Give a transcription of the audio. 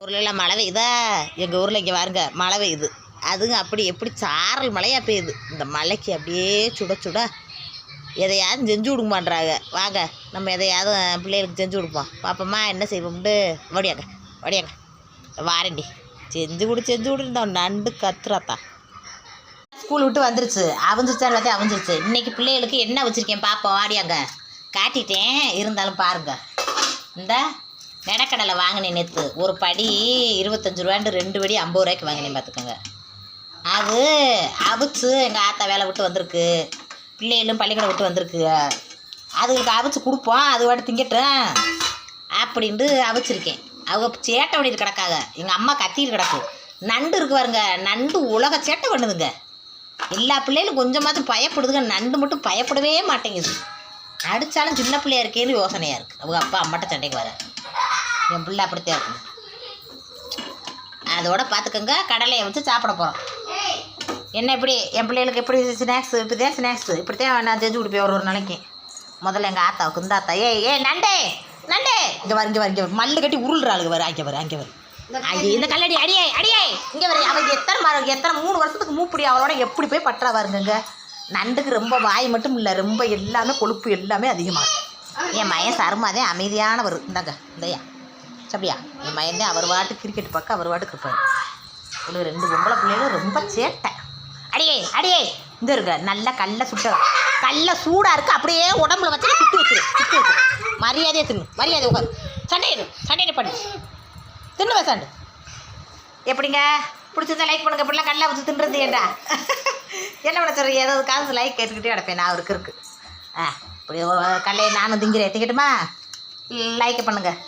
ஊர்லலாம் மழை பெய்யுதா? எங்கள் ஊரில் இங்கே பாருங்க மழை பெய்யுது. அதுங்க அப்படி எப்படி சாரல் மழையாக பெய்யுது. இந்த மழைக்கு அப்படியே சுட சுட எதையாவது செஞ்சு கொடுங்கமான்றாங்க. வாங்க நம்ம எதையாவது பிள்ளைகளுக்கு செஞ்சு கொடுப்போம். பாப்பம்மா என்ன செய்வோம்ட்டு வடியாங்க வடியாங்க வாரண்டி செஞ்சு கொடுத்துருந்தோம். நண்டு கத்துறாத்தா ஸ்கூல் விட்டு வந்துருச்சு. அவிஞ்சிச்சான்னு எல்லாத்தையும் அவிஞ்சிருச்சு. இன்றைக்கி பிள்ளைகளுக்கு என்ன வச்சுருக்கேன் பாப்போம். வாடியாங்க காட்டிட்டேன். இருந்தாலும் பாருங்கள். இந்த நெடக்கடலை வாங்கினேன் நேற்று. ஒரு படி 25 ரூபாண்டு 2 படி 50 ரூபாய்க்கு வாங்கினேன் பார்த்துக்கோங்க. அது அவிச்சு எங்கள் ஆத்தா வேலை விட்டு வந்திருக்கு. பிள்ளைகளும் பள்ளிக்கூடம் விட்டு வந்திருக்கு. அதுகளுக்கு அவிச்சு கொடுப்போம். அது வாட்டி திங்கட்டும் அப்படின்ட்டு அவிச்சிருக்கேன். அவங்க சேட்டை பண்ணிட்டு கிடக்காங்க. எங்கள் அம்மா கத்திட்டு கிடக்கு. நண்டு இருக்கு பாருங்க. நண்டு உலக சேட்டை பண்ணுதுங்க. எல்லா பிள்ளைகளும் கொஞ்சமாவது பயப்படுதுங்க. நண்டு மட்டும் பயப்படவே மாட்டேங்குது. அடித்தாலும் சின்ன பிள்ளையா இருக்கேன்னு யோசனையாக இருக்குது. அவங்க அப்பா அம்மாட்ட சண்டைக்கு வர என் பிள்ளை அப்படித்தான் இருக்கும். அதோட பார்த்துக்கோங்க. கடலையை வச்சு சாப்பிட போகிறோம். என்ன இப்படி என் பிள்ளைகளுக்கு எப்படி ஸ்நாக்ஸு இப்படி தான் ஸ்நாக்ஸு இப்படித்தான் நான் செஞ்சு கொடுப்பேன் ஒரு நாளைக்கு. முதல்ல எங்கள் ஆத்தாவுக்கு இந்த ஆத்தா ஏ நண்டே நண்டே இங்கே வர இங்கே மல்லு கட்டி உருள்றாளுங்க. வர அங்கே வர இந்த கல்லடி அடியே இங்கே வர. அவள் எத்தனை 3 வருஷத்துக்கு மூப்படி அவளோட எப்படி போய் பற்றா வருங்க. நண்டுக்கு ரொம்ப வாய் மட்டும் இல்லை, ரொம்ப எல்லாமே கொழுப்பு எல்லாமே அதிகமாக இருக்கும். என் மயன் சருமாதே அமைதியானவர். இந்தாங்க இந்தையா சப்பியா என் மயன்தான். அவர் வாட்டு கிரிக்கெட் பார்க்க அவர் வாட்டுக்கு இருப்பார். உங்களுக்கு 2 பொம்பளை பிள்ளைகளும் ரொம்ப சேட்டை. அடியே இந்த இருக்க நல்ல கல்லை சூடாக இருக்குது. அப்படியே உடம்புல வச்சு சுற்றி வச்சிரு மரியாதையாக தின்னு. மரியாதை உட்காரு. சண்டையிடு பண்ணு தின்னு சாண்டு. எப்படிங்க பிடிச்சதை லைக் பண்ணுங்க. இப்படிலாம் கல்லை வச்சு தின்றது ஏண்டா என்ன பண்ண சொல்கிறீங்க? ஏதாவது காசு லைக் கேட்டுக்கிட்டே கிடப்பேன் நான். அவருக்கு இப்படி கல்லையை நானும் திங்கிறேன். திங்கட்டுமா? லைக் பண்ணுங்கள்.